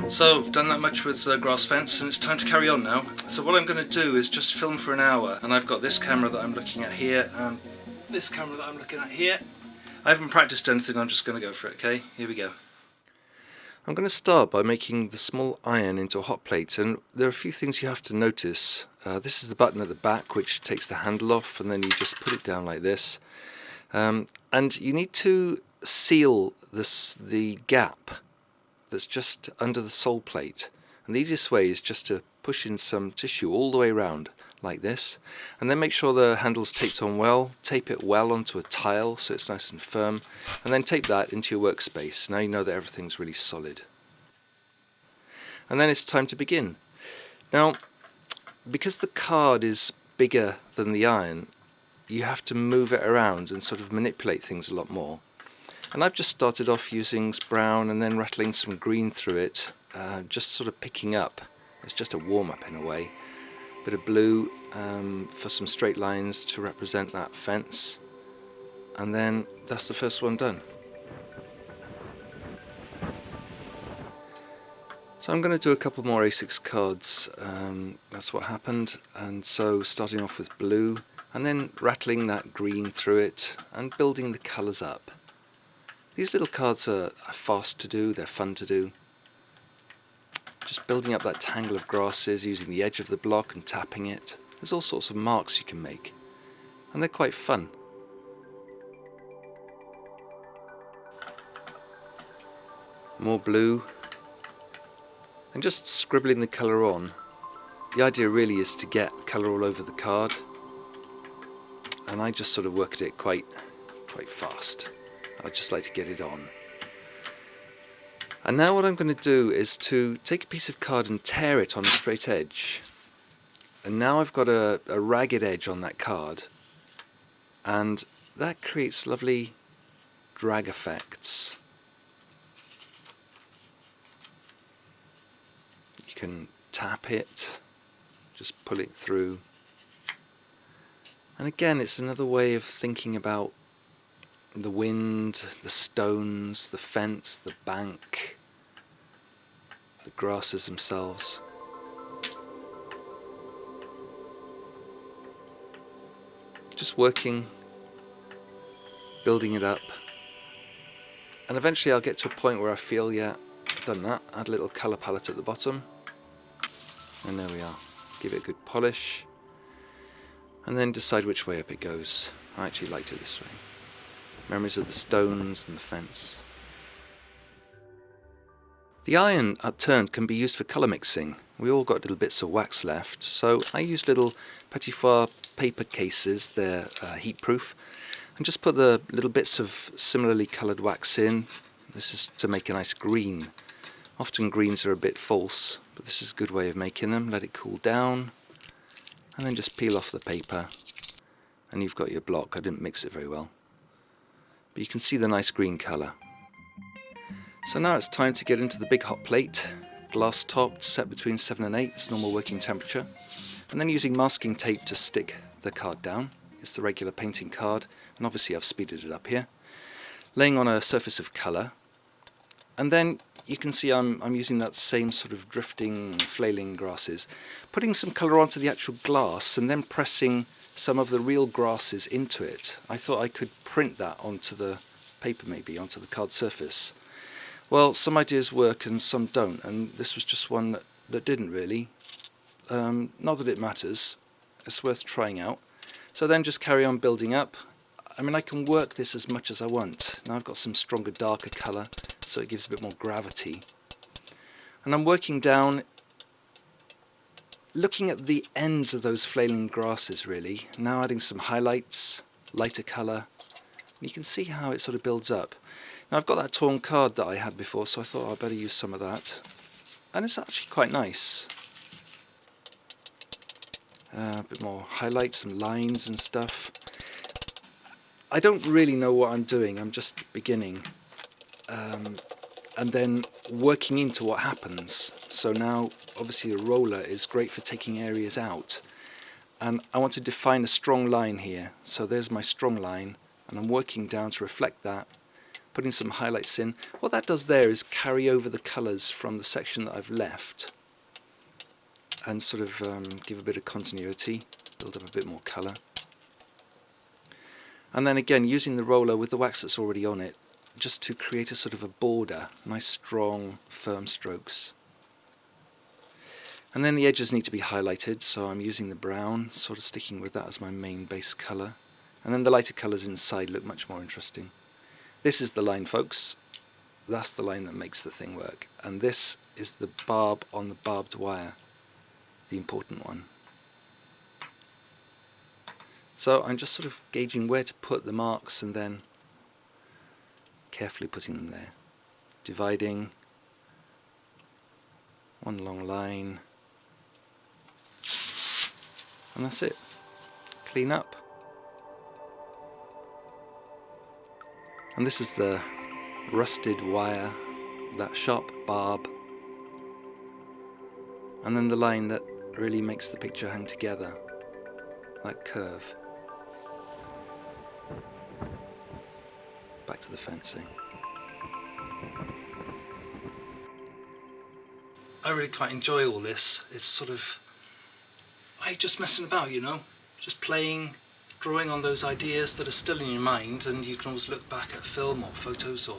So I've done that much with the grass fence and it's time to carry on now. So what I'm going to do is just film for an hour, and I've got this camera that I'm looking at here and this camera that I'm looking at here. I haven't practiced anything, I'm just going to go for it, okay? Here we go. I'm going to start by making the small iron into a hot plate, and there are a few things you have to notice. This is the button at the back which takes the handle off, and then you just put it down like this. And you need to seal the gap that's just under the sole plate, and the easiest way is just to push in some tissue all the way around like this, and then make sure the handle's taped on well, tape it well onto a tile so it's nice and firm, and then tape that into your workspace. Now you know that everything's really solid. And then it's time to begin. Now, because the card is bigger than the iron, you have to move it around and sort of manipulate things a lot more. And I've just started off using brown and then rattling some green through it, just sort of picking up. It's just a warm-up in a way. Bit of blue for some straight lines to represent that fence, and then that's the first one done. So I'm going to do a couple more A6 cards, that's what happened, and so starting off with blue and then rattling that green through it and building the colours up. These little cards are fast to do, they're fun to do. Just building up that tangle of grasses using the edge of the block and tapping it. There's all sorts of marks you can make, and they're quite fun. More blue, and just scribbling the colour on. The idea really is to get colour all over the card, and I just sort of work at it quite fast. I just like to get it on. And now what I'm going to do is to take a piece of card and tear it on a straight edge. And now I've got a ragged edge on that card, and that creates lovely drag effects. You can tap it, just pull it through. And again, it's another way of thinking about the wind, the stones, the fence, the bank, the grasses themselves. Just working, building it up, and eventually I'll get to a point where I feel, yeah, I've done that. Add a little colour palette at the bottom, and there we are. Give it a good polish, and then decide which way up it goes. I actually liked it this way. Memories of the stones and the fence. The iron upturned can be used for colour mixing. We all got little bits of wax left, so I used little petit foire paper cases, they're heat proof, and just put the little bits of similarly coloured wax in. This is to make a nice green. Often greens are a bit false, but this is a good way of making them. Let it cool down, and then just peel off the paper, and you've got your block. I didn't mix it very well, but you can see the nice green colour. So now it's time to get into the big hot plate, glass topped, set between 7 and 8, it's normal working temperature, and then using masking tape to stick the card down. It's the regular painting card, and obviously I've speeded it up here. Laying on a surface of colour, and then you can see I'm using that same sort of drifting, flailing grasses, putting some colour onto the actual glass and then pressing some of the real grasses into it. I thought I could print that onto the paper, maybe onto the card surface. Well, some ideas work and some don't, and this was just one that didn't really. Not that it matters, it's worth trying out. So then just carry on building up. I mean, I can work this as much as I want. Now I've got some stronger, darker colour, so it gives a bit more gravity. And I'm working down, looking at the ends of those flailing grasses really. Now adding some highlights, lighter colour. You can see how it sort of builds up. Now I've got that torn card that I had before, so I thought I'd better use some of that. And it's actually quite nice. A bit more highlights, some lines and stuff. I don't really know what I'm doing, I'm just beginning. And then working into what happens. So now obviously the roller is great for taking areas out. And I want to define a strong line here. So there's my strong line, and I'm working down to reflect that. putting some highlights in. What that does there is carry over the colours from the section that I've left and sort of give a bit of continuity, build up a bit more colour. And then again, using the roller with the wax that's already on it, just to create a sort of a border, nice strong firm strokes. And then the edges need to be highlighted, so I'm using the brown, sort of sticking with that as my main base colour. And then the lighter colours inside look much more interesting. This is the line, folks. That's the line that makes the thing work. And this is the barb on the barbed wire, the important one. So I'm just sort of gauging where to put the marks and then carefully putting them there. Dividing, one long line, and that's it. Clean up. And this is the rusted wire, that sharp barb, and then the line that really makes the picture hang together, that curve. Back to the fencing. I really quite enjoy all this. It's sort of, just messing about, you know, just playing, drawing on those ideas that are still in your mind, and you can always look back at film or photos or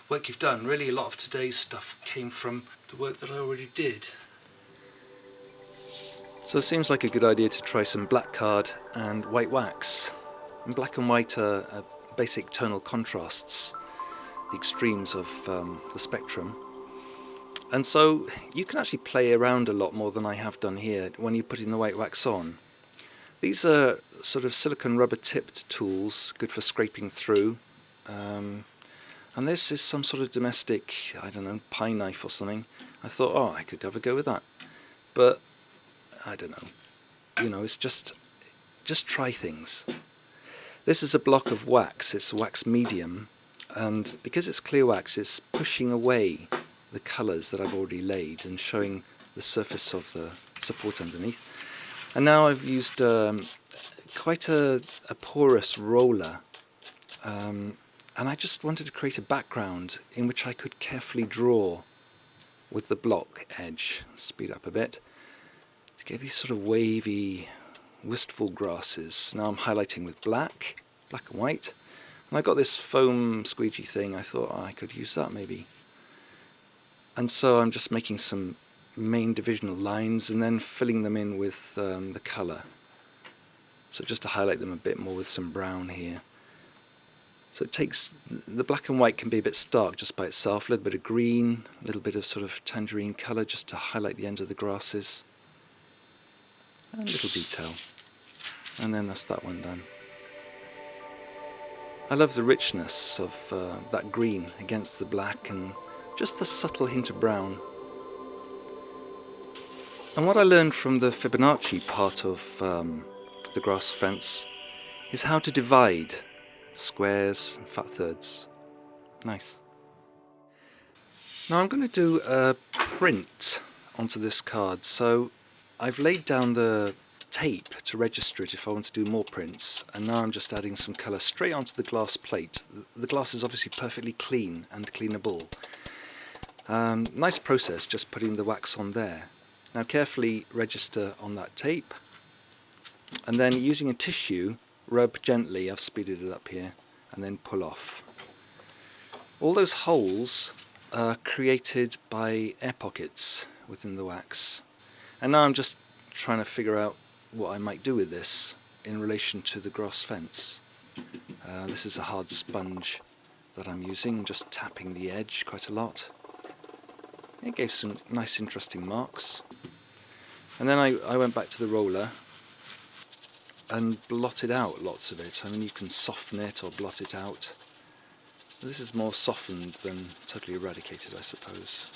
work you've done. Really, a lot of today's stuff came from the work that I already did. So it seems like a good idea to try some black card and white wax. And black and white are basic tonal contrasts, the extremes of the spectrum. And so you can actually play around a lot more than I have done here when you're putting the white wax on. These are sort of silicone rubber tipped tools, good for scraping through. And this is some sort of domestic, I don't know, pie knife or something. I thought, oh, I could have a go with that. But I don't know. You know, it's just try things. This is a block of wax. It's a wax medium, and because it's clear wax, it's pushing away the colours that I've already laid and showing the surface of the support underneath. And now I've used quite a porous roller, and I just wanted to create a background in which I could carefully draw with the block edge. Speed up a bit to get these sort of wavy, wistful grasses. Now I'm highlighting with black and white, and I got this foam squeegee thing. I thought, oh, I could use that maybe. And so I'm just making some main divisional lines and then filling them in with the colour. So just to highlight them a bit more with some brown here. So it takes, the black and white can be a bit stark just by itself, a little bit of green, a little bit of sort of tangerine colour just to highlight the ends of the grasses. And a little detail. And then that's that one done. I love the richness of that green against the black and just the subtle hint of brown. And what I learned from the Fibonacci part of the grass fence is how to divide squares and fat thirds. Nice. Now I'm going to do a print onto this card. So I've laid down the tape to register it if I want to do more prints, and now I'm just adding some colour straight onto the glass plate. The glass is obviously perfectly clean and cleanable. Nice process just putting the wax on there. Now carefully register on that tape, and then using a tissue rub gently, I've speeded it up here, and then pull off. All those holes are created by air pockets within the wax, and now I'm just trying to figure out what I might do with this in relation to the grass fence. This is a hard sponge that I'm using, just tapping the edge quite a lot. It gave some nice interesting marks. And then I went back to the roller and blotted out lots of it. I mean, you can soften it or blot it out. This is more softened than totally eradicated, I suppose.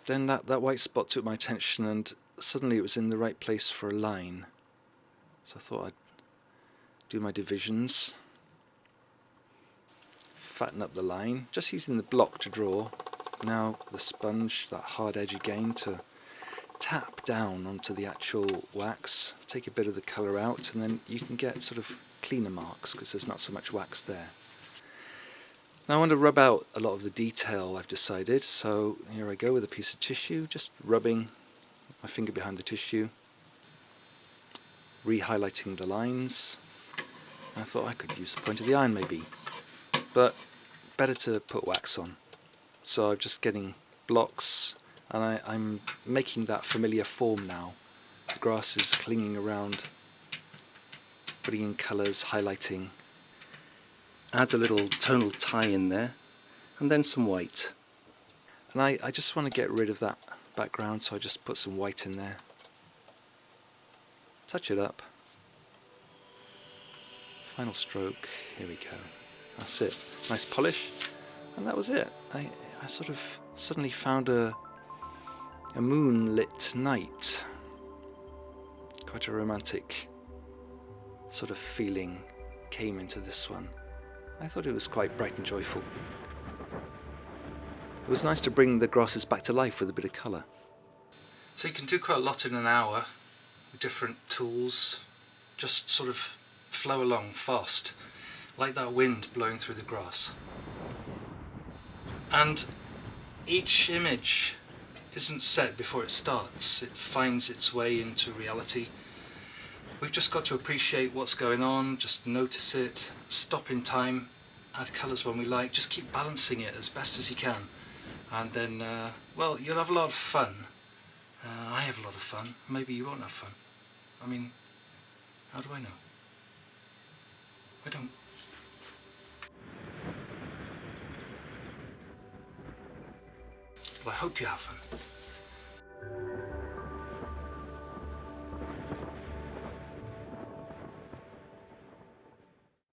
Then that white spot took my attention, and suddenly it was in the right place for a line. So I thought I'd do my divisions, fatten up the line, just using the block to draw. Now the sponge, that hard edge again, to tap down onto the actual wax, take a bit of the colour out, and then you can get sort of cleaner marks because there's not so much wax there. Now I want to rub out a lot of the detail, I've decided, so here I go with a piece of tissue, just rubbing my finger behind the tissue, re-highlighting the lines. I thought I could use the point of the iron maybe, but better to put wax on. So I'm just getting blocks, and I'm making that familiar form now. The grass is clinging around, putting in colours, highlighting. Add a little tonal tie in there, and then some white. And I just want to get rid of that background, so I just put some white in there. Touch it up. Final stroke, here we go. That's it. Nice polish, and that was it. I sort of suddenly found a moonlit night. Quite a romantic sort of feeling came into this one. I thought it was quite bright and joyful. It was nice to bring the grasses back to life with a bit of colour. So you can do quite a lot in an hour with different tools, just sort of flow along fast, like that wind blowing through the grass. And each image isn't set before it starts, it finds its way into reality. We've just got to appreciate what's going on, just notice it, stop in time, add colours when we like, just keep balancing it as best as you can. And then, well, you'll have a lot of fun. I have a lot of fun. Maybe you won't have fun. I mean, how do I know? I don't. But I hope you have fun.